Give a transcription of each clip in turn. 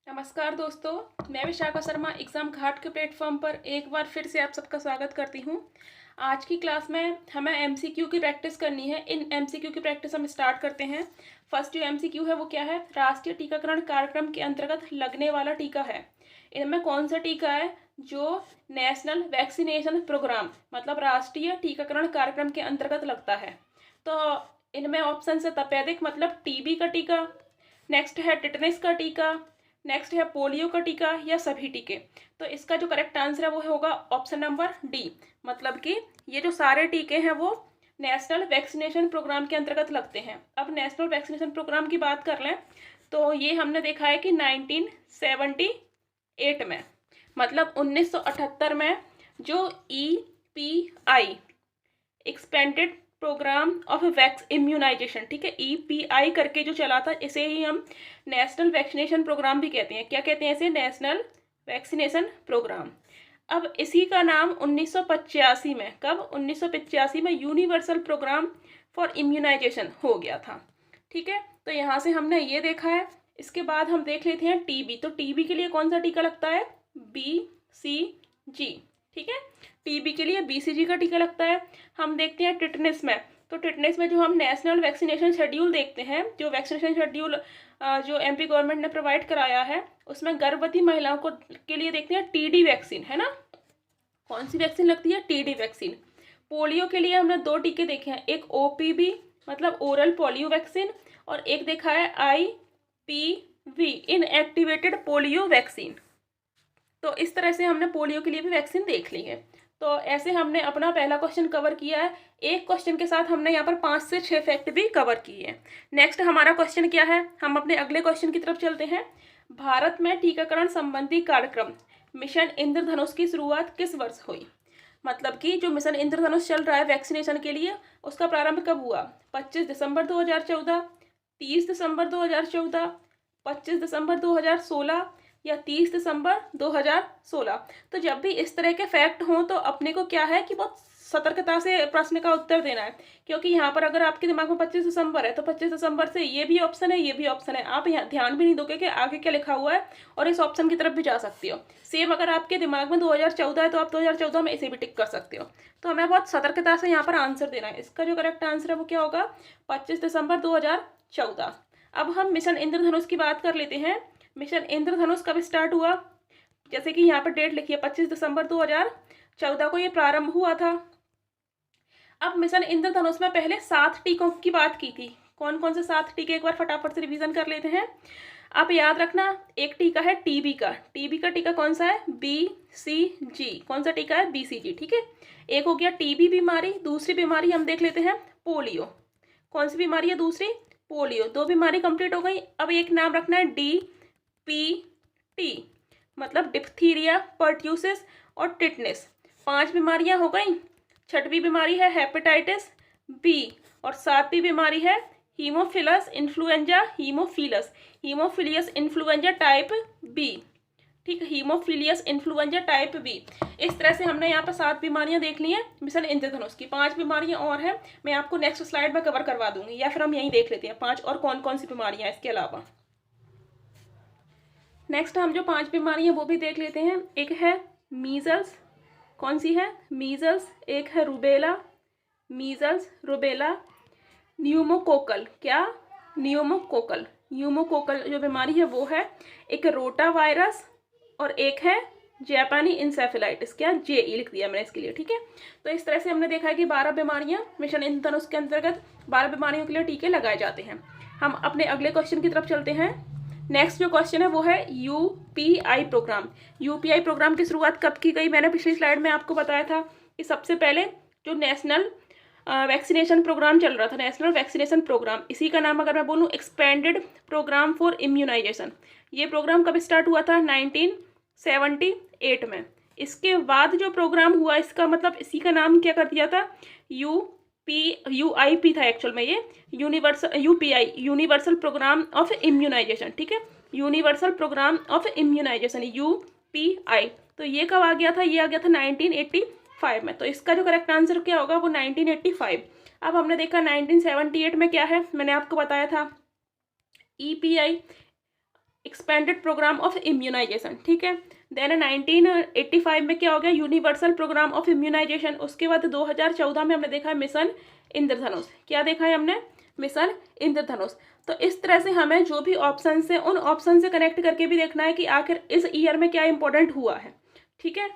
नमस्कार दोस्तों, मैं विशाखा शर्मा एग्ज़ाम घाट के प्लेटफॉर्म पर एक बार फिर से आप सबका स्वागत करती हूं। आज की क्लास में हमें एमसीक्यू की प्रैक्टिस करनी है। इन एमसीक्यू की प्रैक्टिस हम स्टार्ट करते हैं। फर्स्ट जो एमसीक्यू है वो क्या है? राष्ट्रीय टीकाकरण कार्यक्रम के अंतर्गत लगने वाला टीका है। इनमें कौन सा टीका है? जो नेशनल वैक्सीनेशन प्रोग्राम मतलब राष्ट्रीय टीकाकरण कार्यक्रम के अंतर्गत लगता है। तो इनमें ऑप्शन है तपेदिक मतलब टीबी का टीका, नेक्स्ट है टिटनेस का टीका, नेक्स्ट है पोलियो का टीका या सभी टीके। तो इसका जो करेक्ट आंसर है वो होगा ऑप्शन नंबर डी। मतलब कि ये जो सारे टीके हैं वो नेशनल वैक्सीनेशन प्रोग्राम के अंतर्गत लगते हैं। अब नेशनल वैक्सीनेशन प्रोग्राम की बात कर लें तो ये हमने देखा है कि 1978 में मतलब 1978 में जो EPI expanded programme of vax immunisation, ठीक है, EPI करके जो चला था, इसे ही हम नेशनल वैक्सीनेशन प्रोग्राम भी कहते हैं। क्या कहते हैं इसे? National vaccination programme. अब इसी का नाम 1985 में, कब? 1985 में यूनिवर्सल प्रोग्राम फॉर इम्यूनाइजेशन हो गया था। ठीक है, तो यहाँ से हमने ये देखा है। इसके बाद हम देख लेते हैं टीबी। तो टीबी के लिए कौन सा टीका लगता है? BCG। ठीक है, टीबी के लिए BCG का टीका लगता है। हम देखते हैं टिटनेस में। तो टिटनेस में जो हम नेशनल वैक्सीनेशन शेड्यूल देखते हैं, जो वैक्सीनेशन शेड्यूल जो MP गवर्नमेंट ने प्रोवाइड कराया है, उसमें गर्भवती महिलाओं को के लिए देखते हैं TD वैक्सीन, है ना। कौन सी वैक्सीन लगती है? TD vaccine. पोलियो के लिए हमने 2 टीके देखे हैं, एक OPV मतलब ओरल पोलियो वैक्सीन, और एक देखा है IPV इनएक्टिवेटेड पोलियो वैक्सीन। तो इस तरह से हमने पोलियो के लिए भी वैक्सीन देख ली है। तो ऐसे हमने अपना पहला क्वेश्चन कवर किया है। एक क्वेश्चन के साथ हमने यहाँ पर 5 से 6 फैक्ट भी कवर किए हैं। नेक्स्ट हमारा क्वेश्चन क्या है? हम अपने अगले क्वेश्चन की तरफ चलते हैं। भारत में टीकाकरण संबंधी कार्यक्रम मिशन इंद्रधनुष की शुरुआत किस वर्ष हुई? मतलब कि जो मिशन इंद्रधनुष चल रहा है वैक्सीनेशन के लिए, उसका प्रारंभ कब हुआ? 25 दिसंबर 2014, 30 दिसंबर 2014, 25 दिसंबर 2016 या 30 दिसंबर 2016। तो जब भी इस तरह के फैक्ट हों तो अपने को क्या है कि बहुत सतर्कता से प्रश्न का उत्तर देना है, क्योंकि यहाँ पर अगर आपके दिमाग में 25 दिसंबर है तो 25 दिसंबर से ये भी ऑप्शन है, ये भी ऑप्शन है। आप यहाँ ध्यान भी नहीं दोगे कि आगे क्या लिखा हुआ है और इस ऑप्शन की तरफ भी जा सकते हो। सेम अगर आपके दिमाग में 2014 है तो आप 2014 में इसे भी टिक कर सकते हो। तो हमें बहुत सतर्कता से यहाँ पर आंसर देना है। इसका जो करेक्ट आंसर है वो क्या होगा? 25 दिसंबर 2014। अब हम मिशन इंद्रधनुष की बात कर लेते हैं। मिशन इंद्रधनुष कब स्टार्ट हुआ? जैसे कि यहाँ पर डेट लिखी है 25 दिसंबर 2014 को ये प्रारंभ हुआ था। अब मिशन इंद्रधनुष में पहले 7 टीकों की बात की थी। कौन कौन से 7 टीके? एक बार फटाफट से रिवीजन कर लेते हैं। आप याद रखना, एक टीका है टीबी का। टीबी का टीका कौन सा है? BCG। कौन सा टीका है? BCG। ठीक है, एक हो गया टीबी बीमारी। दूसरी बीमारी हम देख लेते हैं पोलियो। कौन सी बीमारी है दूसरी? पोलियो। 2 बीमारी कंप्लीट हो गई। अब एक नाम रखना है DPT मतलब डिप्थीरिया, पर्ट्यूसिस और टिटनेस। 5 बीमारियां हो गई। 6वीं बीमारी है हेपेटाइटिस B और 7वीं बीमारी है haemophilus influenza, haemophilus influenza type B। ठीक है, हीमोफिलियस इन्फ्लुएंजा टाइप B। इस तरह से हमने यहाँ पर 7 बीमारियां देख ली हैं मिशन इंद्रधनुष की। 5 बीमारियां और हैं, मैं आपको नेक्स्ट स्लाइड में कवर करवा दूंगी, या फिर हम यहीं देख लेते हैं 5 और कौन कौन सी बीमारियां इसके अलावा। नेक्स्ट हम जो 5 बीमारियां वो भी देख लेते हैं। एक है मीजल्स। कौन सी है? मीजल्स। एक है रूबेला, मीजल्स रूबेला। न्यूमोकोकल, क्या? न्यूमोकोकल। न्यूमोकोकल जो बीमारी है वो है। एक रोटा वायरस और एक है जापानी इंसेफेलाइटिस। क्या? JE लिख दिया मैंने इसके लिए। ठीक है, तो इस तरह से हमने देखा है कि 12 बीमारियां मिशन इंद्रधनुष के अंतर्गत 12 बीमारियों के लिए टीके लगाए जाते हैं। हम अपने अगले क्वेश्चन की तरफ चलते हैं। नेक्स्ट जो क्वेश्चन है वो है UPI प्रोग्राम। UPI प्रोग्राम की शुरुआत कब की गई? मैंने पिछली स्लाइड में आपको बताया था कि सबसे पहले जो नेशनल वैक्सीनेशन प्रोग्राम चल रहा था, नेशनल वैक्सीनेशन प्रोग्राम, इसी का नाम अगर मैं बोलूँ एक्सपेंडेड प्रोग्राम फॉर इम्यूनाइजेशन। ये प्रोग्राम कब स्टार्ट हुआ था? 1978 में। इसके बाद जो प्रोग्राम हुआ, इसका मतलब इसी का नाम क्या कर दिया था? UIP था एक्चुअल में, ये UPI universal programme of immunisation. ठीक है, universal programme of immunisation UPI। तो ये कब आ गया था? ये आ गया था 1985 में। तो इसका जो करेक्ट आंसर क्या होगा? वो 1985। अब हमने देखा 1978 में क्या है, मैंने आपको बताया था EPI expanded programme of immunisation, ठीक है। देन 1985 में क्या हो गया, यूनिवर्सल प्रोग्राम ऑफ इम्यूनाइजेशन। उसके बाद 2014 में हमने देखा है मिशन इंद्रधनुष। क्या देखा है हमने, मिशन इंद्रधनुष। तो इस तरह से हमें जो भी ऑप्शन है उन ऑप्शन से कनेक्ट करके भी देखना है कि आखिर इस ईयर में क्या इंपॉर्टेंट हुआ है, ठीक है।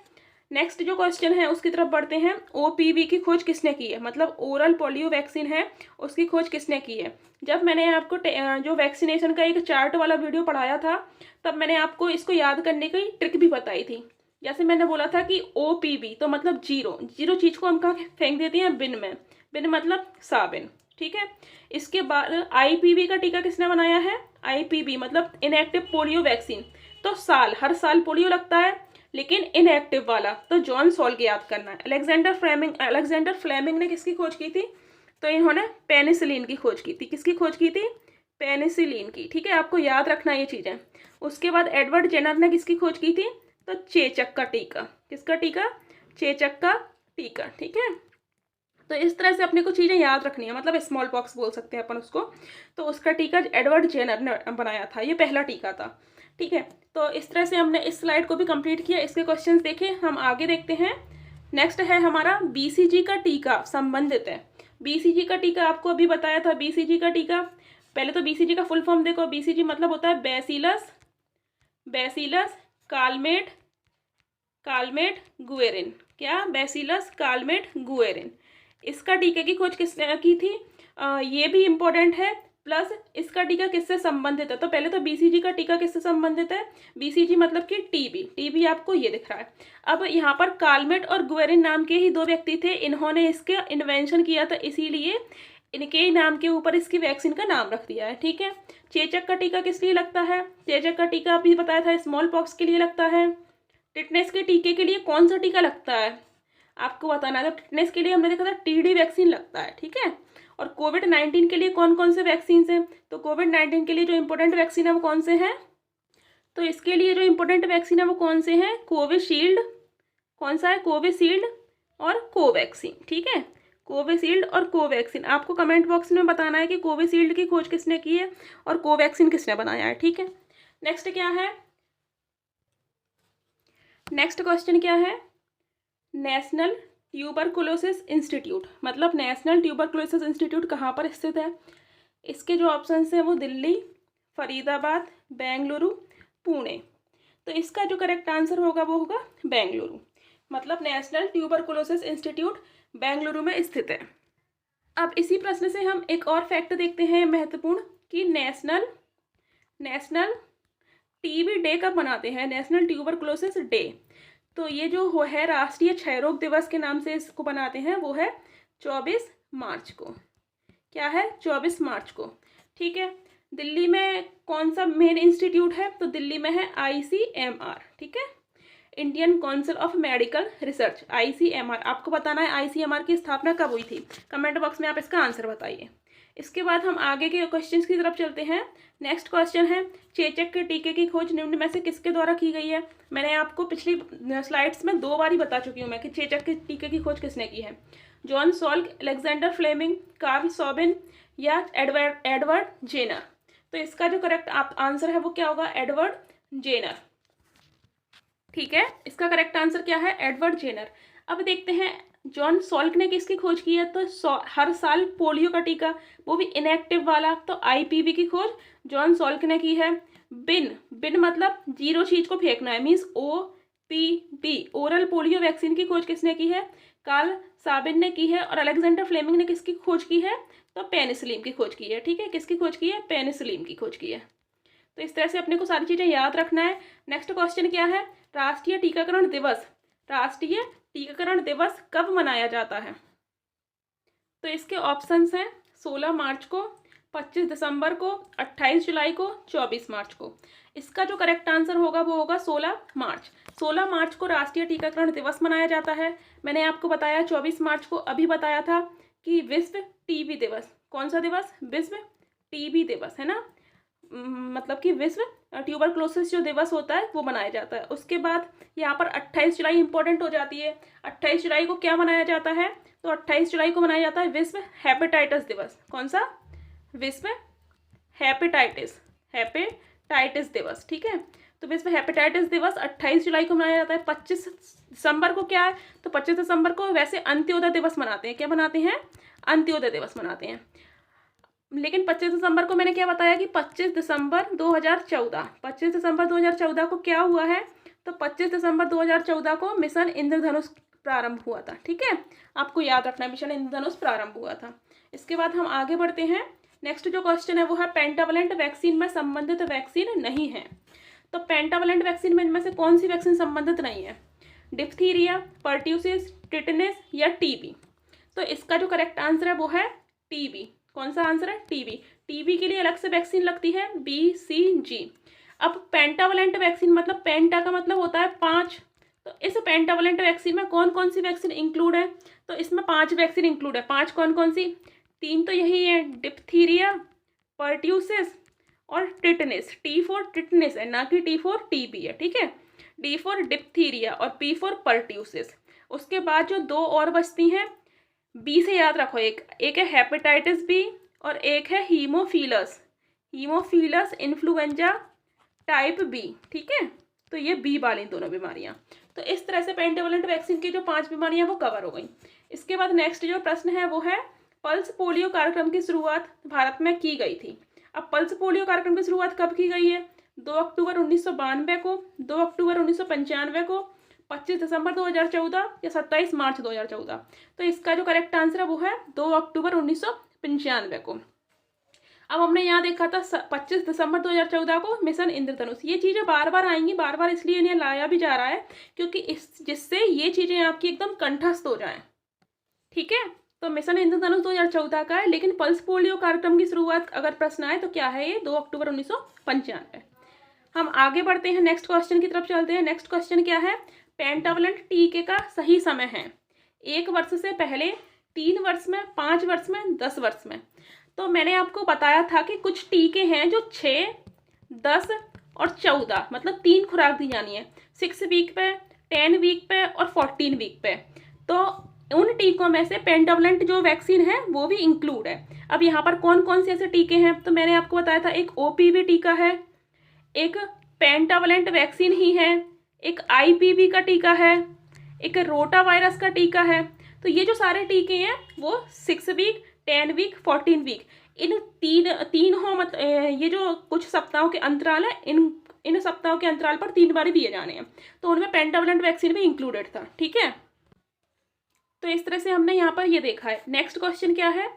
नेक्स्ट जो क्वेश्चन है उसकी तरफ बढ़ते हैं। ओपीवी की खोज किसने की है, मतलब ओरल पोलियो वैक्सीन है, उसकी खोज किसने की है। जब मैंने आपको जो वैक्सीनेशन का एक चार्ट वाला वीडियो पढ़ाया था तब मैंने आपको इसको याद करने की ट्रिक भी बताई थी। जैसे मैंने बोला था कि ओपीवी तो मतलब जीरो, जीरो चीज़ को हम कहाँ फेंक देते हैं, बिन में। बिन मतलब साबिन, ठीक है। इसके बाद आईपीवी का टीका किसने बनाया है, आईपीवी मतलब इनएक्टिव पोलियो वैक्सीन। तो साल, हर साल पोलियो लगता है लेकिन इनएक्टिव वाला, तो जॉन सॉल्क याद करना है। अलेक्जेंडर फ्लेमिंग ने किसकी खोज की थी, तो इन्होंने पेनिसिलिन की खोज की थी। किसकी खोज की थी, पेनिसिलिन की, ठीक है। आपको याद रखना ये चीज़ें। उसके बाद एडवर्ड जेनर ने किसकी खोज की थी, तो चेचक का टीका। किसका टीका, चेचक का टीका, ठीक है। तो इस तरह से अपने को चीज़ें याद रखनी है, मतलब स्मॉल पॉक्स बोल सकते हैं अपन उसको। तो उसका टीका एडवर्ड जेनर ने बनाया था, ये पहला टीका था, ठीक है। तो इस तरह से हमने इस स्लाइड को भी कंप्लीट किया। इसके क्वेश्चंस देखे, हम आगे देखते हैं। नेक्स्ट है हमारा बीसीजी का टीका संबंधित है। बीसीजी का टीका आपको अभी बताया था। बीसीजी का टीका, पहले तो बीसीजी का फुल फॉर्म देखो। बीसीजी मतलब होता है बैसिलस कालमेट गुएरिन। क्या, बैसिलस कालमेट गुएरिन। इसका टीके की खोज किसने की थी, ये भी इम्पोर्टेंट है। प्लस इसका टीका किससे संबंधित है, तो पहले तो बीसीजी का टीका किससे संबंधित है, बीसीजी मतलब कि टीबी आपको ये दिख रहा है। अब यहाँ पर कालमेट और गुएरिन नाम के ही दो व्यक्ति थे, इन्होंने इसके इन्वेंशन किया था, इसीलिए इनके नाम के ऊपर इसकी वैक्सीन का नाम रख दिया है, ठीक है। चेचक का टीका किस लिए लगता है, चेचक का टीका अभी बताया था स्मॉल पॉक्स के लिए लगता है। टिटनेस के टीके के लिए कौन सा टीका लगता है, आपको बताना है। तो टिटनेस के लिए हमने देखा था टीडी वैक्सीन लगता है, ठीक है। और कोविड-19 के लिए कौन कौन से वैक्सीन हैं, तो कोविड-19 के लिए जो इंपॉर्टेंट वैक्सीन है वो कौन से हैं, तो इसके लिए जो इंपॉर्टेंट वैक्सीन है वो कौन से हैं, कोविशील्ड, कौन सा है, कोविशील्ड और कोवैक्सीन, ठीक है। कोविशील्ड और कोवैक्सीन, आपको कमेंट बॉक्स में बताना है कि कोविशील्ड की खोज किसने की है और कोवैक्सीन किसने बनाया है, ठीक है। नेक्स्ट क्या है, नेक्स्ट क्वेश्चन क्या है, नेशनल ट्यूबरकुलोसिस इंस्टीट्यूट, मतलब नेशनल ट्यूबरकुलोसिस इंस्टीट्यूट कहाँ पर स्थित है। इसके जो ऑप्शंस हैं वो दिल्ली, फरीदाबाद, बेंगलुरु, पुणे। तो इसका जो करेक्ट आंसर होगा वो होगा बेंगलुरु, मतलब नेशनल ट्यूबरकुलोसिस इंस्टीट्यूट बेंगलुरु में स्थित है। अब इसी प्रश्न से हम एक और फैक्ट देखते हैं महत्वपूर्ण, कि नेशनल टीबी डे कब मनाते हैं, नेशनल ट्यूबरकुलोसिस डे। तो ये जो है राष्ट्रीय क्षय रोग दिवस के नाम से इसको बनाते हैं, वो है 24 मार्च को। क्या है, 24 मार्च को, ठीक है। दिल्ली में कौन सा मेन इंस्टीट्यूट है, तो दिल्ली में है ICMR, ठीक है, Indian council of medical research, ICMR। आपको बताना है ICMR की स्थापना कब हुई थी, कमेंट बॉक्स में आप इसका आंसर बताइए। इसके बाद हम आगे के क्वेश्चंस की तरफ चलते हैं। नेक्स्ट क्वेश्चन है, चेचक के टीके की खोज निम्न में से किसके द्वारा की गई है। मैंने आपको पिछली स्लाइड्स में 2 बार ही बता चुकी हूँ मैं कि चेचक के टीके की खोज किसने की है, John Salk, Alexander Fleming, Carl Sabin या एडवर्ड जेनर। तो इसका जो करेक्ट आंसर है वो क्या होगा, एडवर्ड जेनर, ठीक है। इसका करेक्ट आंसर क्या है, एडवर्ड जेनर। अब देखते हैं जॉन सॉल्क ने किसकी खोज की है, तो हर साल पोलियो का टीका, वो भी इनएक्टिव वाला, तो आईपीवी की खोज जॉन सॉल्क ने की है। बिन मतलब जीरो चीज को फेंकना है, means OPV, oral polio vaccine की खोज किसने की है, कार्ल साबिन ने की है। और अलेक्जेंडर फ्लेमिंग ने किसकी खोज की है, तो पेनिसिलिन की खोज की है, ठीक है। किसकी खोज की है, पेनिसिलिन की खोज की है। तो इस तरह से अपने को सारी चीज़ें याद रखना है। नेक्स्ट क्वेश्चन क्या है, राष्ट्रीय टीकाकरण दिवस कब मनाया जाता है। तो इसके ऑप्शंस हैं 16 मार्च को, 25 दिसंबर को, 28 जुलाई को, 24 मार्च को। इसका जो करेक्ट आंसर होगा वो होगा 16 मार्च। 16 मार्च को राष्ट्रीय टीकाकरण दिवस मनाया जाता है। मैंने आपको बताया 24 मार्च को अभी बताया था कि विश्व टीबी दिवस, कौन सा दिवस, विश्व टीबी दिवस, है ना, मतलब कि विश्व ट्यूबरक्लोसिस जो दिवस होता है वो मनाया जाता है। उसके बाद यहाँ पर 28 जुलाई इंपॉर्टेंट हो जाती है। 28 जुलाई को क्या मनाया जाता है, तो 28 जुलाई को मनाया जाता है विश्व हेपेटाइटिस दिवस। कौन सा, विश्व हेपेटाइटिस हेपेटाइटिस दिवस, ठीक है। तो विश्व हेपेटाइटिस दिवस 28 जुलाई को मनाया जाता है। 25 दिसंबर को क्या है, तो 25 दिसंबर को वैसे अंत्योदय दिवस मनाते हैं। क्या मनाते हैं, अंत्योदय दिवस मनाते हैं। लेकिन 25 दिसंबर को मैंने क्या बताया कि 25 दिसंबर 2014, 25 दिसंबर 2014 को क्या हुआ है, तो 25 दिसंबर 2014 को मिशन इंद्रधनुष प्रारंभ हुआ था, ठीक है। आपको याद रखना है, मिशन इंद्रधनुष प्रारंभ हुआ था। इसके बाद हम आगे बढ़ते हैं। नेक्स्ट जो क्वेश्चन है वो है पेंटावलेंट वैक्सीन में संबंधित वैक्सीन नहीं है। तो पेंटावलेंट वैक्सीन में इनमें से कौन सी वैक्सीन संबंधित नहीं है, डिप्थीरिया, पर्ट्यूसिस, टिटनेस या टीबी। तो इसका जो करेक्ट आंसर है वो है टीबी। कौन सा आंसर है, टीबी। टीबी के लिए अलग से वैक्सीन लगती है BCG। अब पेंटावलेंट वैक्सीन मतलब पेंटा का मतलब होता है 5। तो इस पेंटावलेंट वैक्सीन में कौन कौन सी वैक्सीन इंक्लूड है, तो इसमें 5 वैक्सीन इंक्लूड है। 5 कौन कौन सी, 3 तो यही है, डिप्थीरिया, पर्ट्यूसिस और टिटनेस। T फॉर टिटनेस है, ना कि T फॉर टीबी है, ठीक है। D फॉर डिप्थीरिया और P फॉर पर्ट्यूसिस। उसके बाद जो 2 और बचती हैं, बी से याद रखो, एक है हेपेटाइटिस बी और एक है हीमोफिलस इन्फ्लुएंजा टाइप बी, ठीक है। तो ये बी वाली दोनों बीमारियां। तो इस तरह से पेंटावलेंट वैक्सीन की जो 5 बीमारियां वो कवर हो गई। इसके बाद नेक्स्ट जो प्रश्न है वो है पल्स पोलियो कार्यक्रम की शुरुआत भारत में की गई थी। अब पल्स पोलियो कार्यक्रम की शुरुआत कब की गई है, 2 अक्टूबर 1992 को, 2 अक्टूबर 1995 को, 25 दिसंबर 2014 या 27 मार्च 2014। तो इसका जो करेक्ट आंसर है वो है 2 अक्टूबर 1995 को। अब हमने यहाँ देखा था 25 दिसंबर 2014 को मिशन इंद्रधनुष। ये चीज़ें बार बार आएंगी, बार बार इसलिए इन्हें लाया भी जा रहा है क्योंकि जिससे ये चीज़ें आपकी एकदम कंठस्थ हो जाएं, ठीक है। तो मिशन इंद्रधनुष 2014 का है, लेकिन पल्स पोलियो कार्यक्रम की शुरुआत अगर प्रश्न आए तो क्या है, ये 2 अक्टूबर 1995। हम आगे बढ़ते हैं, नेक्स्ट क्वेश्चन की तरफ चलते हैं। नेक्स्ट क्वेश्चन क्या है, पेंटावलेंट टीके का सही समय है 1 वर्ष से पहले, 3 वर्ष में, 5 वर्ष में, 10 वर्ष में। तो मैंने आपको बताया था कि कुछ टीके हैं जो 6, 10 और 14 मतलब 3 खुराक दी जानी है, 6 वीक पे, 10 वीक पे और 14 वीक पे। तो उन टीकों में से पेंटावलेंट जो वैक्सीन है वो भी इंक्लूड है। अब यहाँ पर कौन कौन से ऐसे टीके हैं, तो मैंने आपको बताया था एक OPV टीका है, एक पेंटावलेंट वैक्सीन ही है, एक IPV का टीका है, एक रोटा वायरस का टीका है। तो ये जो सारे टीके हैं वो 6 वीक, 10 वीक, 14 वीक, इन तीन हो ये जो कुछ सप्ताहों के अंतराल है, इन सप्ताहों के अंतराल पर 3 बार दिए जाने हैं। तो उनमें पेंटावलेंट वैक्सीन भी इंक्लूडेड था, ठीक है। तो इस तरह से हमने यहाँ पर ये देखा है। नेक्स्ट क्वेश्चन क्या है,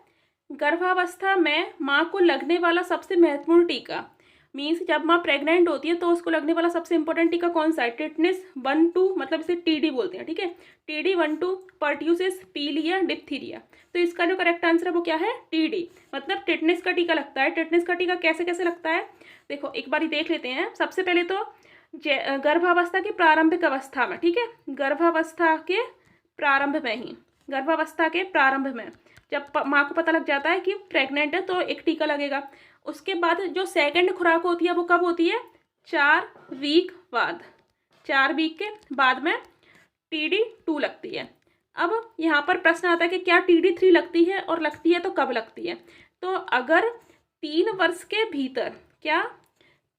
गर्भावस्था में माँ को लगने वाला सबसे महत्वपूर्ण टीका, मीन्स जब माँ प्रेग्नेंट होती है तो उसको लगने वाला सबसे इंपॉर्टेंट टीका कौन सा है, टिटनेस 1-2 मतलब इसे TD बोलते हैं, ठीक है। TD 1-2, पर्ट्यूसिस, पीलिया, डिप्थीरिया। तो इसका जो करेक्ट आंसर है वो क्या है, TD मतलब टिटनेस का टीका लगता है। टिटनेस का टीका कैसे कैसे लगता है, देखो एक बार देख लेते हैं। सबसे पहले तो गर्भावस्था की प्रारंभिक अवस्था में, ठीक है, गर्भावस्था के प्रारंभ में ही, गर्भावस्था के प्रारंभ में जब माँ को पता लग जाता है कि प्रेग्नेंट है तो एक टीका लगेगा। उसके बाद जो सेकंड खुराक होती है वो कब होती है, 4 वीक बाद, 4 वीक के बाद में TD 2 लगती है। अब यहाँ पर प्रश्न आता है कि क्या TD 3 लगती है, और लगती है तो कब लगती है। तो अगर 3 वर्ष के भीतर, क्या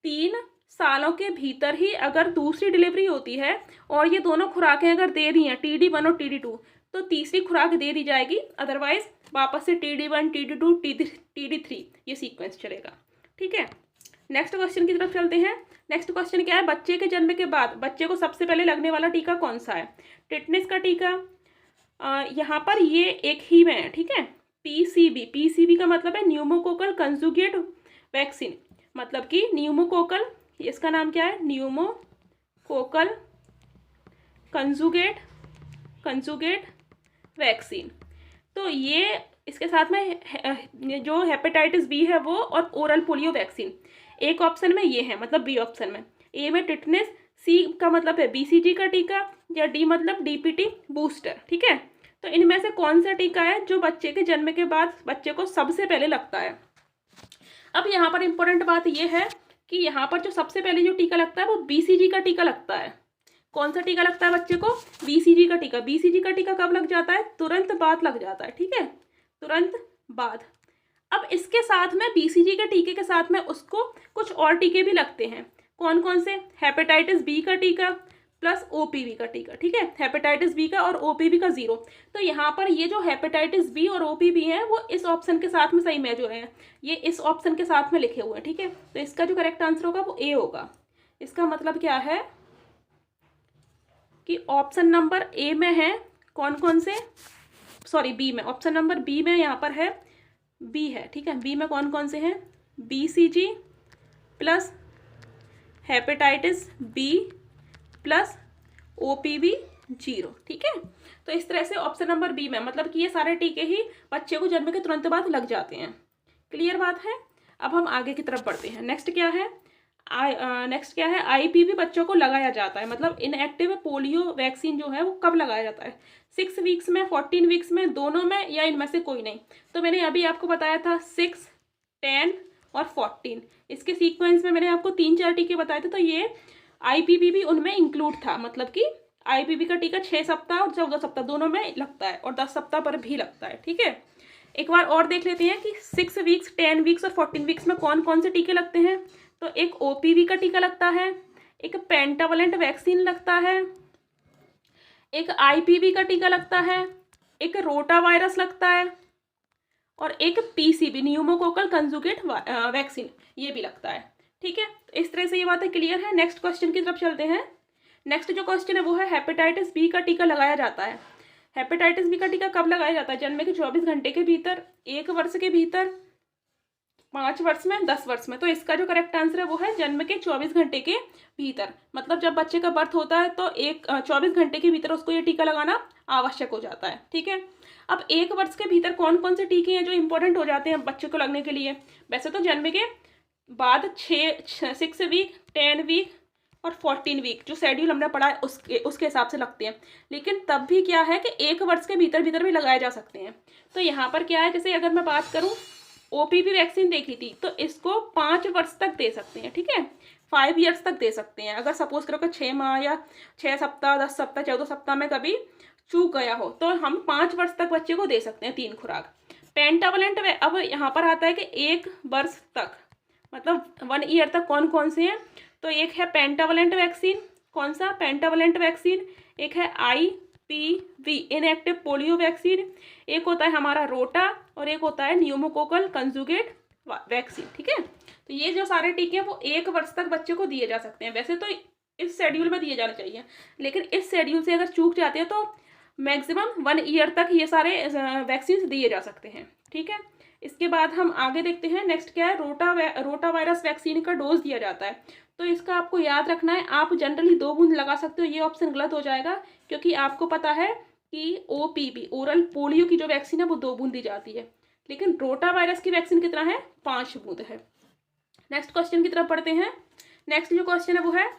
3 सालों के भीतर ही अगर दूसरी डिलीवरी होती है और ये दोनों खुराकें अगर दे दी हैं TD 1 और TD 2, तो तीसरी खुराक दे दी जाएगी। अदरवाइज वापस से TD 1, TD 2, TD 3 ये सीक्वेंस चलेगा, ठीक है। नेक्स्ट क्वेश्चन की तरफ चलते हैं। नेक्स्ट क्वेश्चन क्या है, बच्चे के जन्म के बाद बच्चे को सबसे पहले लगने वाला टीका कौन सा है, टिटनेस का टीका। यहाँ पर ये एक ही में है, ठीक है, PCV का मतलब है न्यूमोकोकल कंजुगेट वैक्सीन, मतलब कि न्यूमोकोकल, इसका नाम क्या है, न्यूमोकोकल कंजुगेट वैक्सीन। तो ये इसके साथ में जो हेपेटाइटिस B है वो, और ओरल पोलियो वैक्सीन। एक ऑप्शन में ये है, मतलब B ऑप्शन में। A में टिटनेस, C का मतलब है BCG का टीका, या D मतलब DPT बूस्टर, ठीक है। तो इनमें से कौन सा टीका है जो बच्चे के जन्म के बाद बच्चे को सबसे पहले लगता है। अब यहाँ पर इंपॉर्टेंट बात यह है कि यहाँ पर जो सबसे पहले जो टीका लगता है वो BCG का टीका लगता है। कौन सा टीका लगता है बच्चे को, BCG का टीका। BCG का टीका कब लग जाता है, तुरंत बाद लग जाता है, ठीक है, तुरंत बाद। अब इसके साथ में BCG के टीके के साथ में उसको कुछ और टीके भी लगते हैं। कौन कौन से? हेपेटाइटिस बी का टीका प्लस OPV का टीका, ठीक है, हेपेटाइटिस बी का और OPV का 0। तो यहाँ पर ये जो हेपेटाइटिस बी और OPV हैं वो इस ऑप्शन के साथ में सही मैच हो रहे हैं, ये इस ऑप्शन के साथ में लिखे हुए हैं, ठीक है। तो इसका जो करेक्ट आंसर होगा वो A होगा। इसका मतलब क्या है कि ऑप्शन नंबर A में है कौन कौन से, सॉरी बी में, ऑप्शन नंबर बी में यहाँ पर है बी है, ठीक है। बी में कौन कौन से हैं? BCG plus hepatitis B plus OPV 0, ठीक है। तो इस तरह से ऑप्शन नंबर बी में मतलब कि ये सारे टीके ही बच्चे को जन्म के तुरंत बाद लग जाते हैं। क्लियर बात है। अब हम आगे की तरफ बढ़ते हैं। नेक्स्ट क्या है? IPV बच्चों को लगाया जाता है, मतलब इनएक्टिव पोलियो वैक्सीन जो है वो कब लगाया जाता है? 6 वीक्स में, 14 वीक्स में, दोनों में, या इनमें से कोई नहीं? तो मैंने अभी आपको बताया था 6, 10 और 14, इसके सीक्वेंस में मैंने आपको 3-4 टीके बताए थे। तो ये IPV भी उनमें इंक्लूड था, मतलब कि IPV का टीका 6 सप्ताह और 14 सप्ताह दोनों में लगता है और 10 सप्ताह पर भी लगता है, ठीक है। एक बार और देख लेते हैं कि 6 वीक्स, 10 वीक्स और 14 वीक्स में कौन कौन से टीके लगते हैं। तो एक OPV का टीका लगता है, एक पेंटावलेंट वैक्सीन लगता है, एक IPV का टीका लगता है, एक रोटा वायरस लगता है और एक PCV न्यूमोकोकल कंजुगेट वैक्सीन ये भी लगता है, ठीक है। तो इस तरह से ये बातें क्लियर है। नेक्स्ट क्वेश्चन की तरफ चलते हैं। नेक्स्ट जो क्वेश्चन है वो है हेपेटाइटिस बी का टीका लगाया जाता है। हेपेटाइटिस बी का टीका कब लगाया जाता है? जन्म के 24 घंटे के भीतर, 1 वर्ष के भीतर, 5 वर्ष में, 10 वर्ष में। तो इसका जो करेक्ट आंसर है वो है जन्म के 24 घंटे के भीतर, मतलब जब बच्चे का बर्थ होता है तो 24 घंटे के भीतर उसको ये टीका लगाना आवश्यक हो जाता है, ठीक है। अब 1 वर्ष के भीतर कौन कौन से टीके हैं जो इंपॉर्टेंट हो जाते हैं बच्चे को लगने के लिए? वैसे तो जन्म के बाद 6 वीक, 10 वीक और 14 वीक जो शेड्यूल हमने पढ़ा है उसके हिसाब से लगते हैं, लेकिन तब भी क्या है कि 1 वर्ष के भीतर भीतर भी लगाए जा सकते हैं। तो यहाँ पर क्या है, जैसे अगर मैं बात करूँ OPV वैक्सीन देखी थी तो इसको 5 वर्ष तक दे सकते हैं, ठीक है, 5 ईयर्स तक दे सकते हैं। अगर सपोज करो कि 6 माह या 6 सप्ताह, 10 सप्ताह, 14 सप्ताह में कभी चूक गया हो तो हम 5 वर्ष तक बच्चे को दे सकते हैं 3 खुराक। पेंटावलेंट अब यहाँ पर आता है कि 1 वर्ष तक, मतलब 1 ईयर तक कौन कौन से हैं? तो एक है पेंटावलेंट वैक्सीन, कौन सा? Pentavalent vaccine. एक है IPV इनएक्टिव पोलियो वैक्सीन, एक होता है हमारा रोटा और एक होता है न्यूमोकोकल कंजुगेट वैक्सीन, ठीक है। तो ये जो सारे टीके हैं वो 1 वर्ष तक बच्चे को दिए जा सकते हैं। वैसे तो इस शेड्यूल में दिए जाने चाहिए, लेकिन इस शेड्यूल से अगर चूक जाते हैं तो मैक्सिमम 1 ईयर तक ये सारे वैक्सीन दिए जा सकते हैं, ठीक है। इसके बाद हम आगे देखते हैं। नेक्स्ट क्या है? रोटा वायरस वैक्सीन का डोज दिया जाता है। तो इसका आपको याद रखना है, आप जनरली 2 बूंद लगा सकते हो, ये ऑप्शन गलत हो जाएगा क्योंकि आपको पता है कि OPV ओरल पोलियो की जो वैक्सीन है वो 2 बूंद दी जाती है, लेकिन रोटा वायरस की वैक्सीन कितना है? 5 बूंद है। नेक्स्ट क्वेश्चन की तरफ पढ़ते हैं। नेक्स्ट जो क्वेश्चन है वो है,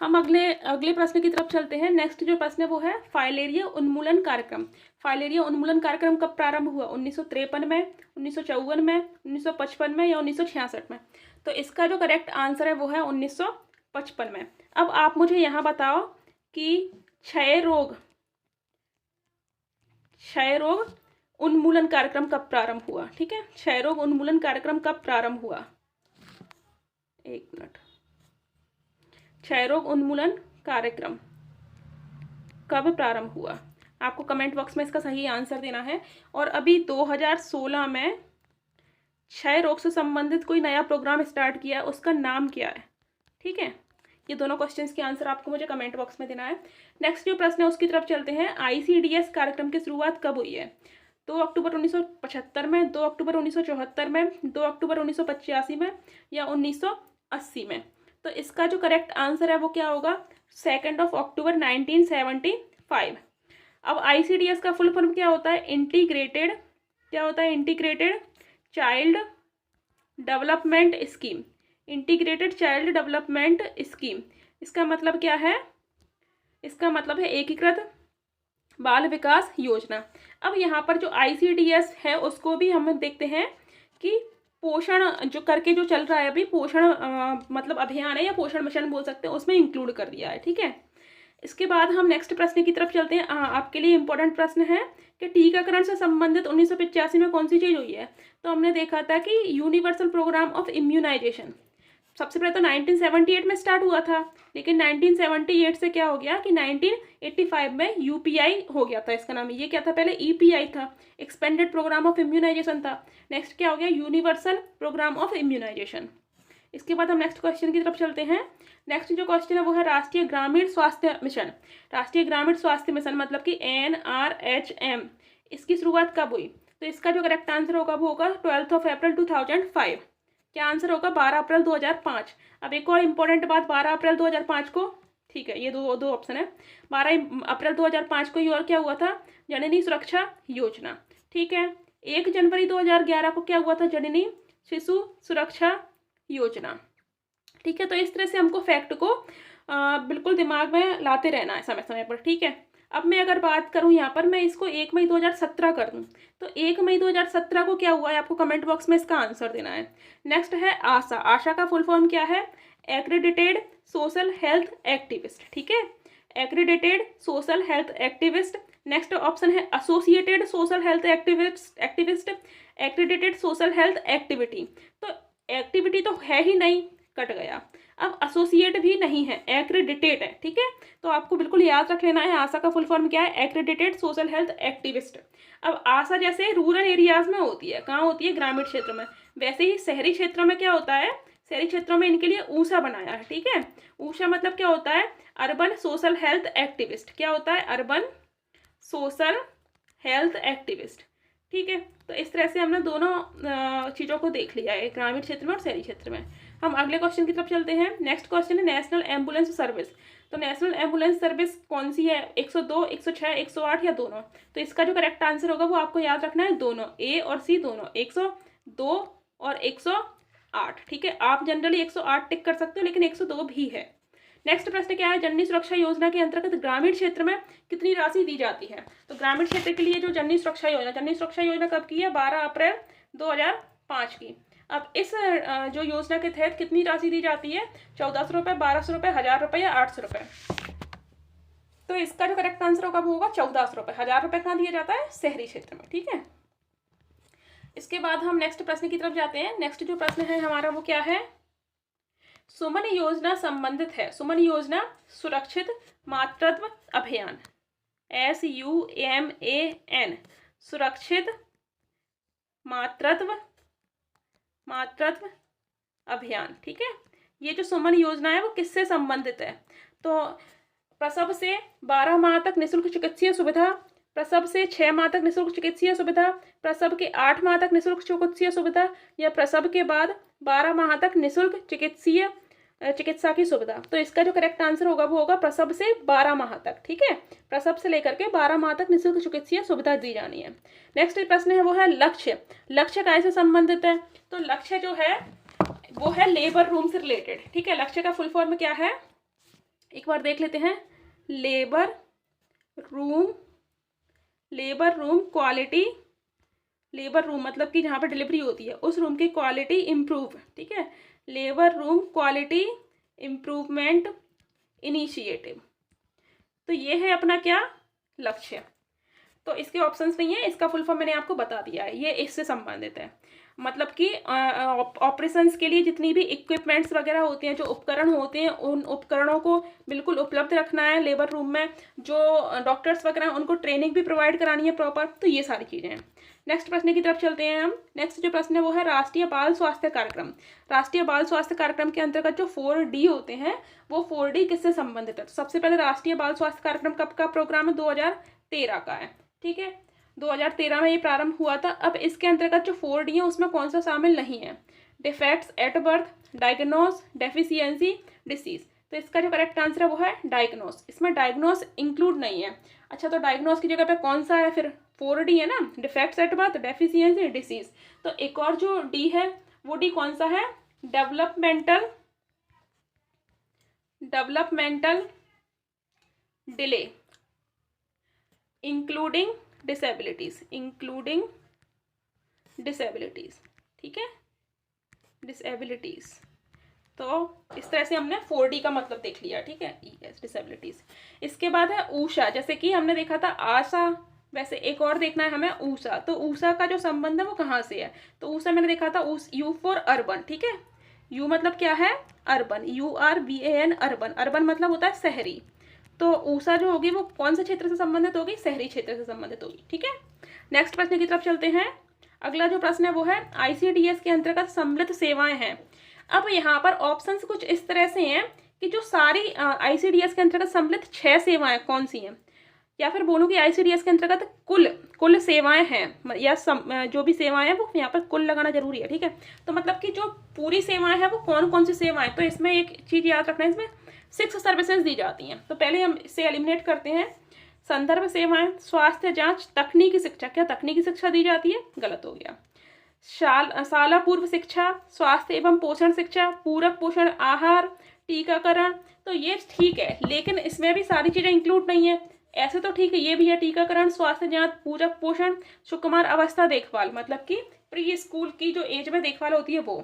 हम अगले प्रश्न की तरफ चलते हैं। नेक्स्ट जो प्रश्न है वो है फाइलेरिया उन्मूलन कार्यक्रम। फाइलेरिया उन्मूलन कार्यक्रम कब प्रारंभ हुआ? 1953 में, 1954 में, 1955 में या 1966 में? तो इसका जो करेक्ट आंसर है वो है 1955 में। अब आप मुझे यहाँ बताओ कि क्षय रोग उन्मूलन कार्यक्रम कब प्रारंभ हुआ? ठीक है, क्षय रोग उन्मूलन कार्यक्रम कब प्रारंभ हुआ? एक मिनट। क्षय रोग उन्मूलन कार्यक्रम कब प्रारंभ हुआ? आपको कमेंट बॉक्स में इसका सही आंसर देना है। और अभी 2016 में क्षय रोग से संबंधित कोई नया प्रोग्राम स्टार्ट किया है, उसका नाम क्या है? ठीक है, ये दोनों क्वेश्चंस के आंसर आपको मुझे कमेंट बॉक्स में देना है। नेक्स्ट जो प्रश्न है उसकी तरफ चलते हैं। ICDS कार्यक्रम की शुरुआत कब हुई है? 2 अक्टूबर 1975 में, 2 अक्टूबर 1974 में, 2 अक्टूबर 1985 में या 1980 में? तो इसका जो करेक्ट आंसर है वो क्या होगा? 2 अक्टूबर 1975। अब ICDS का फुल फॉर्म क्या होता है? Integrated child development scheme. Integrated child development scheme, इसका मतलब क्या है? इसका मतलब है एकीकृत बाल विकास योजना। अब यहाँ पर जो ICDS है उसको भी हम देखते हैं कि पोषण जो करके जो चल रहा है अभी, पोषण मतलब अभियान है या पोषण मिशन बोल सकते हैं, उसमें इंक्लूड कर दिया है। ठीक है, इसके बाद हम नेक्स्ट प्रश्न की तरफ चलते हैं। आपके लिए इंपॉर्टेंट प्रश्न है कि टीकाकरण से संबंधित 1985 में कौन सी चीज़ हुई है। तो हमने देखा था कि यूनिवर्सल प्रोग्राम ऑफ इम्यूनाइजेशन सबसे पहले तो 1978 में स्टार्ट हुआ था, लेकिन 1978 से क्या हो गया कि 1985 में यूपीआई हो गया था इसका नाम। ये क्या था, पहले ईपीआई था, एक्सपेंडेड प्रोग्राम ऑफ इम्यूनाइजेशन था। नेक्स्ट क्या हो गया, यूनिवर्सल प्रोग्राम ऑफ इम्यूनाइजेशन। इसके बाद हम नेक्स्ट क्वेश्चन की तरफ चलते हैं। नेक्स्ट जो क्वेश्चन है वो है राष्ट्रीय ग्रामीण स्वास्थ्य मिशन। राष्ट्रीय ग्रामीण स्वास्थ्य मिशन मतलब कि NRHM, इसकी शुरुआत कब हुई। तो इसका जो करेक्ट आंसर होगा वो होगा 12 अप्रैल 2005। क्या आंसर होगा, 12 अप्रैल 2005। अब एक और इम्पोर्टेंट बात, 12 अप्रैल 2005 को, ठीक है, ये दो ऑप्शन है, 12 अप्रैल 2005 को ही और क्या हुआ था, जननी सुरक्षा योजना। ठीक है, 1 जनवरी 2011 को क्या हुआ था, जननी शिशु सुरक्षा योजना। ठीक है, तो इस तरह से हमको फैक्ट को बिल्कुल दिमाग में लाते रहना है समय समय पर। ठीक है, अब मैं अगर बात करूं यहाँ पर, मैं इसको 1 मई 2017 कर दूं, तो 1 मई 2017 को क्या हुआ है, आपको कमेंट बॉक्स में इसका आंसर देना है। नेक्स्ट है आशा। आशा का फुल फॉर्म क्या है, एक्रेडिटेड सोशल हेल्थ एक्टिविस्ट। ठीक है, accredited social health activist. Next option है associated social health activist, accredited social health activity. तो एक्टिविटी तो है ही नहीं, कट गया। अब एसोसिएट भी नहीं है, एक्रेडिटेड है। ठीक है, तो आपको बिल्कुल याद रख लेना है आशा का फुल फॉर्म क्या है, एक्रेडिटेड सोशल हेल्थ एक्टिविस्ट। अब आशा जैसे रूरल एरियाज में होती है, कहाँ होती है, ग्रामीण क्षेत्र में, वैसे ही शहरी क्षेत्रों में क्या होता है, शहरी क्षेत्रों में इनके लिए ऊषा बनाया है। ठीक है, ऊषा मतलब क्या होता है, अर्बन सोशल हेल्थ एक्टिविस्ट। क्या होता है, अर्बन सोशल हेल्थ एक्टिविस्ट। ठीक है, तो इस तरह से हमने दोनों चीज़ों को देख लिया है, ग्रामीण क्षेत्र में और शहरी क्षेत्र में। हम अगले क्वेश्चन की तरफ चलते हैं। नेक्स्ट क्वेश्चन है नेशनल एम्बुलेंस सर्विस। तो नेशनल एम्बुलेंस सर्विस कौन सी है, 102, 106, 108 या दोनों। तो इसका जो करेक्ट आंसर होगा वो आपको याद रखना है, दोनों, ए और सी दोनों, 102 और 108। ठीक है, आप जनरली 108 टिक कर सकते हो, लेकिन 102 भी है। नेक्स्ट प्रश्न क्या है, जननी सुरक्षा योजना के अंतर्गत ग्रामीण क्षेत्र में कितनी राशि दी जाती है। तो ग्रामीण क्षेत्र के लिए जो जननी सुरक्षा योजना कब की है, 12 अप्रैल 2005 की। अब इस जो योजना के तहत कितनी राशि दी जाती है, 1400 रुपये, 1200 रुपये, 1000 रुपये या 800 रुपये। तो इसका जो करेक्ट आंसर होगा वो होगा 1400 रुपये। 1000 रुपये कहाँ दिया जाता है, शहरी क्षेत्र में। ठीक है, इसके बाद हम नेक्स्ट प्रश्न की तरफ जाते हैं। नेक्स्ट जो प्रश्न है हमारा वो क्या है, सुमन योजना संबंधित है। सुमन योजना सुरक्षित मातृत्व अभियान, SUMAN, सुरक्षित मातृत्व अभियान। ठीक है, ये जो सुमन योजना है वो किससे संबंधित है, तो प्रसव से 12 माह तक निःशुल्क चिकित्सीय सुविधा, प्रसव से 6 माह तक निःशुल्क चिकित्सीय सुविधा, प्रसव के 8 माह तक निःशुल्क चिकित्सीय सुविधा, या प्रसव के बाद 12 माह तक निःशुल्क चिकित्सा की सुविधा। तो इसका जो करेक्ट आंसर होगा वो होगा प्रसव से 12 माह तक। ठीक है, प्रसव से लेकर के 12 माह तक निःशुल्क चिकित्सीय सुविधा दी जानी है। नेक्स्ट प्रश्न है वो है लक्ष्य। लक्ष्य कैसे संबंधित है, तो लक्ष्य जो है वो है लेबर रूम से रिलेटेड। ठीक है, लक्ष्य का फुल फॉर्म क्या है, एक बार देख लेते हैं, labour room quality, labour room मतलब कि जहाँ पर डिलीवरी होती है उस रूम की क्वालिटी इम्प्रूव। ठीक है, labour room quality improvement initiative. तो ये है अपना क्या, लक्ष्य। तो इसके ऑप्शंस नहीं है, इसका फुल फॉर्म मैंने आपको बता दिया है, ये इससे संबंधित है। मतलब कि ऑपरेशंस के लिए जितनी भी इक्विपमेंट्स वगैरह होते हैं, जो उपकरण होते हैं, उन उपकरणों को बिल्कुल उपलब्ध रखना है लेबर रूम में। जो डॉक्टर्स वगैरह उनको ट्रेनिंग भी प्रोवाइड करानी है प्रॉपर। तो ये सारी चीज़ें हैं। नेक्स्ट प्रश्न की तरफ चलते हैं हम। नेक्स्ट जो प्रश्न है वो है राष्ट्रीय बाल स्वास्थ्य कार्यक्रम। राष्ट्रीय बाल स्वास्थ्य कार्यक्रम के अंतर्गत जो 4D होते हैं वो 4D किससे संबंधित है। तो सबसे पहले राष्ट्रीय बाल स्वास्थ्य कार्यक्रम कब का प्रोग्राम है, 2013 का है। ठीक है, 2013 में ये प्रारंभ हुआ था। अब इसके अंतर्गत जो 4D है उसमें कौन सा शामिल नहीं है, defects at birth, diagnose, deficiency, disease. तो इसका जो करेक्ट आंसर है वो है डायग्नोस। इसमें डायग्नोस इंक्लूड नहीं है। अच्छा, तो डायग्नोस की जगह पे कौन सा है फिर, 4D है ना, defects at birth, deficiency, disease. तो एक और जो D है वो D कौन सा है, डेवलपमेंटल डिले इंक्लूडिंग डिसेबिलिटीज। ठीक है, डिसेबिलिटीज। तो इस तरह से हमने 4D का मतलब देख लिया, ठीक है, डिसेबिलिटीज। इसके बाद है ऊषा, जैसे कि हमने देखा था आशा, वैसे एक और देखना है हमें ऊषा। तो ऊषा का जो संबंध है वो कहाँ से है, तो ऊषा मैंने देखा था यू फॉर अर्बन, ठीक है, यू मतलब क्या है अर्बन, URBAN अर्बन, अर्बन मतलब होता है शहरी। तो ऊषा जो होगी वो कौन से क्षेत्र से संबंधित होगी, शहरी क्षेत्र से संबंधित होगी, ठीक है। नेक्स्ट प्रश्न की तरफ चलते हैं। अगला जो प्रश्न है वो है ICDS के अंतर्गत सम्मिलित सेवाएं हैं। अब यहाँ पर ऑप्शंस कुछ इस तरह से हैं कि जो सारी ICDS के अंतर्गत सम्मिलित 6 सेवाएं कौन सी हैं, या फिर बोलूँ कि ICDS के अंतर्गत कुल सेवाएं हैं, या जो भी सेवाएं हैं वो यहाँ पर कुल लगाना जरूरी है, ठीक है। तो मतलब कि जो पूरी सेवाएं हैं वो कौन कौन सी सेवाएं, तो इसमें एक चीज़ याद रखना है, इसमें 6 सर्विसेज दी जाती हैं। तो पहले हम इसे एलिमिनेट करते हैं। संदर्भ सेवाएं, स्वास्थ्य जांच, तकनीकी शिक्षा, क्या तकनीकी शिक्षा दी जाती है, गलत हो गया। शाला पूर्व शिक्षा, स्वास्थ्य एवं पोषण शिक्षा, पूरक पोषण आहार, टीकाकरण, तो ये ठीक है, लेकिन इसमें भी सारी चीज़ें इंक्लूड नहीं है। ऐसे तो ठीक है, ये भी है टीकाकरण, स्वास्थ्य जांच, पूरक पोषण, सुकुमार अवस्था देखभाल, मतलब कि प्री स्कूल की जो एज में देखभाल होती है वो,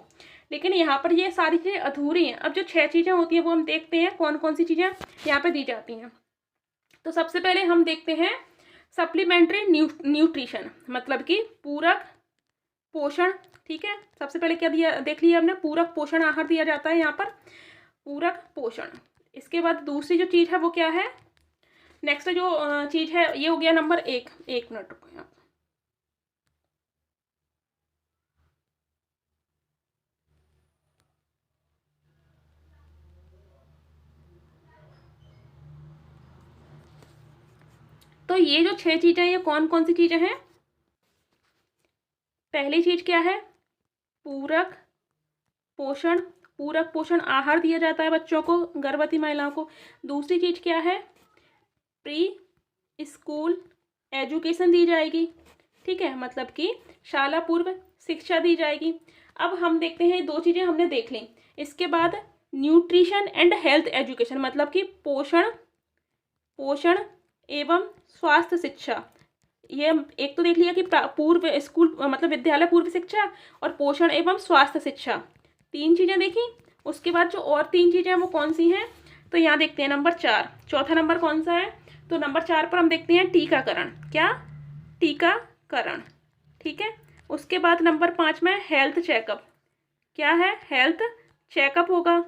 लेकिन यहाँ पर ये सारी चीज़ें अधूरी हैं। अब जो 6 चीज़ें होती हैं वो हम देखते हैं कौन कौन सी चीज़ें यहाँ पे दी जाती हैं। तो सबसे पहले हम देखते हैं सप्लीमेंट्री न्यूट्रिशन, मतलब कि पूरक पोषण, ठीक है। सबसे पहले क्या दिया देख लिया हमने, पूरक पोषण आहार दिया जाता है यहाँ पर, पूरक पोषण। इसके बाद दूसरी जो चीज़ है वो क्या है, नेक्स्ट जो चीज़ है ये हो गया नंबर 1। 1 मिनट रुको यहाँ। तो ये जो 6 चीज़ें ये कौन कौन सी चीज़ें हैं, पहली चीज़ क्या है, पूरक पोषण, पूरक पोषण आहार दिया जाता है बच्चों को, गर्भवती महिलाओं को। दूसरी चीज़ क्या है, प्री स्कूल एजुकेशन दी जाएगी, ठीक है, मतलब कि शाला पूर्व शिक्षा दी जाएगी। अब हम देखते हैं 2 चीज़ें हमने देख ली। इसके बाद न्यूट्रिशन एंड हेल्थ एजुकेशन, मतलब कि पोषण एवं स्वास्थ्य शिक्षा, ये एक तो देख लिया कि पूर्व स्कूल मतलब विद्यालय पूर्व शिक्षा और पोषण एवं स्वास्थ्य शिक्षा, 3 चीज़ें देखी। उसके बाद जो और 3 चीज़ें वो कौन सी हैं, तो यहाँ देखते हैं नंबर 4, चौथा नंबर कौन सा है, तो नंबर 4 पर हम देखते हैं टीकाकरण, क्या टीकाकरण, ठीक है। उसके बाद नंबर 5 में हेल्थ चेकअप, क्या है, हेल्थ चेकअप होगा,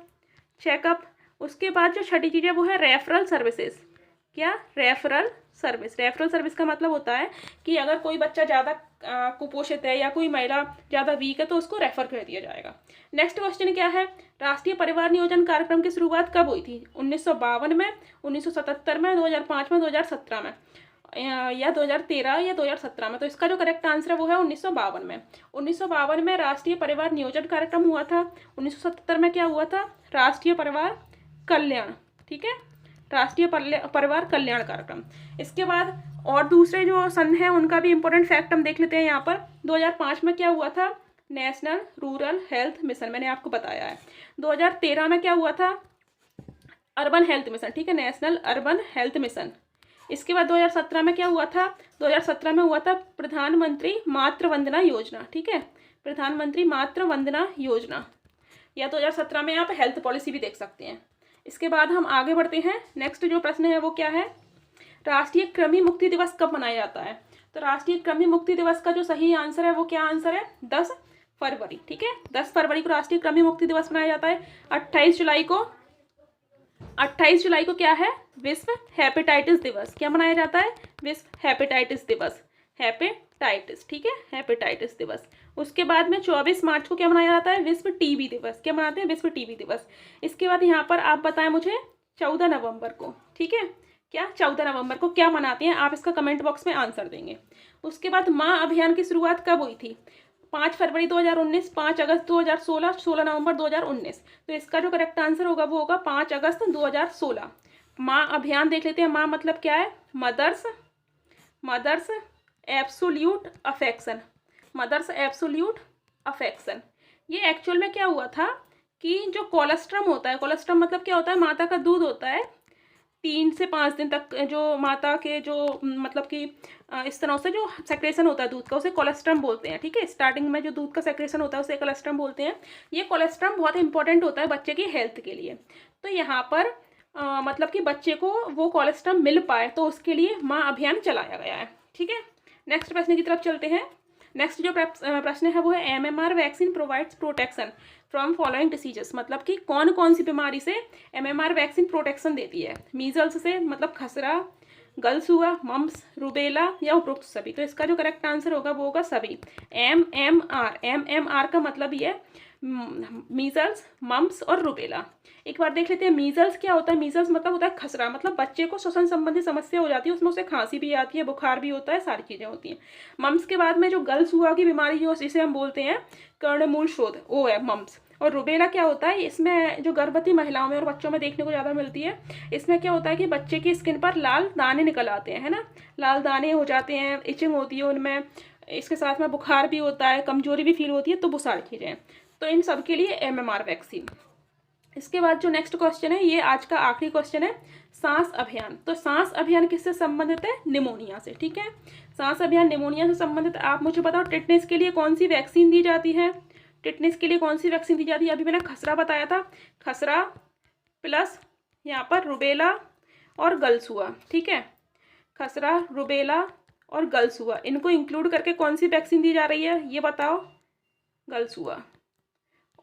चेकअप। उसके बाद जो छठी चीज़ है वो है रेफरल सर्विसेज, क्या, रेफरल सर्विस। रेफरल सर्विस का मतलब होता है कि अगर कोई बच्चा ज़्यादा कुपोषित है या कोई महिला ज़्यादा वीक है तो उसको रेफर कर दिया जाएगा। नेक्स्ट क्वेश्चन क्या है, राष्ट्रीय परिवार नियोजन कार्यक्रम की शुरुआत कब हुई थी, 1952 में, 1977 में, 2005 में, 2017 में, या 2013 या 2017 में। तो इसका जो करेक्ट आंसर है वो है 1952 में। 1952 में राष्ट्रीय परिवार नियोजन कार्यक्रम हुआ था। 1977 में क्या हुआ था, राष्ट्रीय परिवार कल्याण, ठीक है, राष्ट्रीय परिवार कल्याण कार्यक्रम। इसके बाद और दूसरे जो सन हैं उनका भी इंपॉर्टेंट फैक्ट हम देख लेते हैं यहाँ पर। 2005 में क्या हुआ था, नेशनल रूरल हेल्थ मिशन, मैंने आपको बताया है। 2013 में क्या हुआ था, अर्बन हेल्थ मिशन, ठीक है, नेशनल अर्बन हेल्थ मिशन। इसके बाद 2017 में क्या हुआ था, 2017 में हुआ था प्रधानमंत्री मातृ वंदना योजना, ठीक है, प्रधानमंत्री मातृ वंदना योजना, या 2017 में आप हेल्थ पॉलिसी भी देख सकते हैं। इसके बाद हम आगे बढ़ते हैं। नेक्स्ट जो प्रश्न है वो क्या है, राष्ट्रीय कृमि मुक्ति दिवस कब मनाया जाता है। तो राष्ट्रीय कृमि मुक्ति दिवस का जो सही आंसर है वो क्या आंसर है, 10 फरवरी, ठीक है, 10 फरवरी को राष्ट्रीय कृमि मुक्ति दिवस मनाया जाता है। 28 जुलाई को क्या है, विश्व हेपेटाइटिस दिवस, क्या मनाया जाता है, विश्व हेपेटाइटिस दिवस, हेपेटाइटिस, ठीक है, हेपेटाइटिस दिवस। उसके बाद में 24 मार्च को क्या मनाया जाता है, विश्व टीबी दिवस, क्या मनाते हैं, विश्व टीबी दिवस। इसके बाद यहाँ पर आप बताएं मुझे 14 नवंबर को, ठीक है, क्या 14 नवंबर को क्या मनाते हैं, आप इसका कमेंट बॉक्स में आंसर देंगे। उसके बाद माँ अभियान की शुरुआत कब हुई थी, 5 फरवरी 2019, 5 अगस्त 2016, 16 नवंबर 2019। तो इसका जो करेक्ट आंसर होगा वो होगा 5 अगस्त 2016। माँ अभियान देख लेते हैं। माँ मतलब क्या है, mother's absolute affection, mother's absolute affection. ये एक्चुअल में क्या हुआ था कि जो कोलेस्ट्रम होता है, कोलेस्ट्रम मतलब क्या होता है, माता का दूध होता है, 3 से 5 दिन तक जो माता के जो मतलब कि इस तरह से जो सेक्रेशन होता है दूध का, उसे कोलेस्ट्रम बोलते हैं, ठीक है। स्टार्टिंग में जो दूध का सेक्रेशन होता है उसे कोलेस्ट्रम बोलते हैं। ये कोलेस्ट्रम बहुत इंपॉर्टेंट होता है बच्चे की हेल्थ के लिए। तो यहाँ पर मतलब कि बच्चे को वो कोलेस्ट्रम मिल पाए, तो उसके लिए माँ अभियान चलाया गया है, ठीक है। नेक्स्ट प्रश्न की तरफ चलते हैं। नेक्स्ट जो प्रश्न है वो है MMR vaccine provides protection from following diseases, मतलब कि कौन कौन सी बीमारी से MMR वैक्सीन प्रोटेक्शन देती है। मीजल्स से मतलब खसरा, गर्ल्स हुआ, मम्स, रुबेला या उपरोक्त सभी। तो इसका जो करेक्ट आंसर होगा वो होगा सभी। MMR का मतलब ये मीजल्स, मम्स और रुबेला। एक बार देख लेते हैं मीजल्स क्या होता है। मीजल्स मतलब होता है खसरा, मतलब बच्चे को श्वसन संबंधी समस्या हो जाती है, उसमें उसे खांसी भी आती है, बुखार भी होता है, सारी चीज़ें होती हैं। मम्स के बाद में जो गर्ल्स हुआ की बीमारी जो इसे हम बोलते हैं कर्णमूल शोथ, वो है मम्स। और रुबेला क्या होता है, इसमें जो गर्भवती महिलाओं में और बच्चों में देखने को ज़्यादा मिलती है। इसमें क्या होता है कि बच्चे की स्किन पर लाल दाने निकल आते हैं, है ना, लाल दाने हो जाते हैं, इचिंग होती है उनमें, इसके साथ में बुखार भी होता है, कमजोरी भी फील होती है, तो वो सारी चीज़ें। तो इन सब के लिए MMR वैक्सीन। इसके बाद जो नेक्स्ट क्वेश्चन है, ये आज का आखिरी क्वेश्चन है, सांस अभियान। तो सांस अभियान किससे संबंधित है, निमोनिया से, ठीक है। सांस अभियान निमोनिया से संबंधित। आप मुझे बताओ टिटनेस के लिए कौन सी वैक्सीन दी जाती है। टिटनेस के लिए कौन सी वैक्सीन दी जाती है, अभी मैंने खसरा बताया था, खसरा प्लस यहाँ पर रुबेला और गर्ल्स हुआ, ठीक है। खसरा, रुबेला और गर्ल्स हुआ, इनको इंक्लूड करके कौन सी वैक्सीन दी जा रही है, ये बताओ। गर्ल्स हुआ।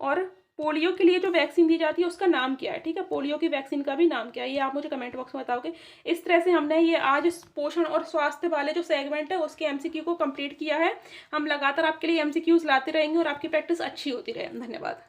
और पोलियो के लिए जो वैक्सीन दी जाती है उसका नाम क्या है, ठीक है। पोलियो की वैक्सीन का भी नाम क्या है, ये आप मुझे कमेंट बॉक्स में बताओगे। इस तरह से हमने ये आज पोषण और स्वास्थ्य वाले जो सेगमेंट है उसके MCQ को कंप्लीट किया है। हम लगातार आपके लिए MCQs लाते रहेंगे और आपकी प्रैक्टिस अच्छी होती रहे। धन्यवाद।